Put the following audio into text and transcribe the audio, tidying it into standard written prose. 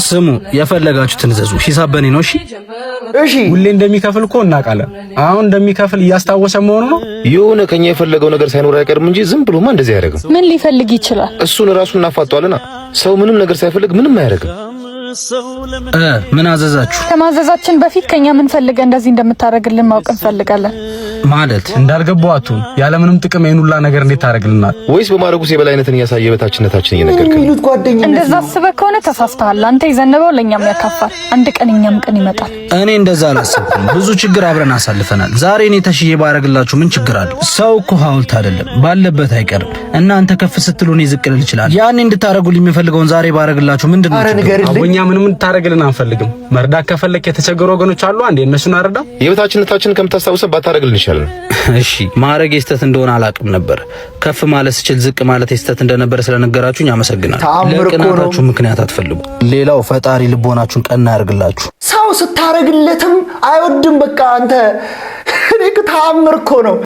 ስሙ የፈለጋችሁትን ዘዙ። ሂሳብ በኔ ነው። እሺ ሁሌ እንደሚከፍል እኮ እናውቃለን። አሁን እንደሚከፍል እያስታወሰ መሆኑ ነው። የሆነ ከኛ የፈለገው ነገር ሳይኖር አይቀርም እንጂ ዝም ብሎማ እንደዚህ አያደርግም። ምን ሊፈልግ ይችላል? እሱን ራሱን እናፋጧልና ሰው ምንም ነገር ሳይፈልግ ምንም አያደርግም። ምን አዘዛችሁ? ከማዘዛችን በፊት ከኛ ምን ፈልገህ እንደዚህ እንደምታደርግልን ማወቅ እንፈልጋለን። ማለት እንዳልገባችሁ ያለ ምንም ጥቅም የኑላ ነገር እንዴት ታደርግልናል? ወይስ በማድረጉስ የበላይነትን እያሳየ በታችነታችን እየነገርከን? እንደዛ አስበህ ከሆነ ተሳስተሃል። አንተ የዘነበው ለኛም ያካፋል። አንድ ቀን እኛም ቀን ይመጣል። እኔ እንደዛ አላሰብኩም። ብዙ ችግር አብረን አሳልፈናል። ዛሬ እኔ ተሽዬ ባረግላችሁ ምን ችግር አለ? ሰው እኮ ሐውልት አይደለም፣ ባለበት አይቀርም። እናንተ ከፍ ስትሉ እኔ ዝቅ ልል እችላለሁ። ያኔ እንድታረጉልኝ የምፈልገውን ዛሬ ባረግላችሁ ምንድነው? እኛ ምንም እንድታረግልን አንፈልግም። መርዳት ከፈለክ የተቸገሩ ወገኖች አሉ። አንዴ እነሱን አረዳ። የበታችነታችንን ከምታስታውሰን ባታረግልን ይሻላል። እሺ ማረግ የስተት እንደሆነ አላውቅም ነበር። ከፍ ማለት ስችል ዝቅ ማለት የስተት እንደነበረ ስለነገራችሁኝ አመሰግናለሁ። ለቅናታችሁ ምክንያት አትፈልጉ። ሌላው ፈጣሪ ልቦናችሁን ቀና ያርግላችሁ። ሰው ስታረግለትም አይወድም። በቃ አንተ እኔ ተአምር እኮ ነው።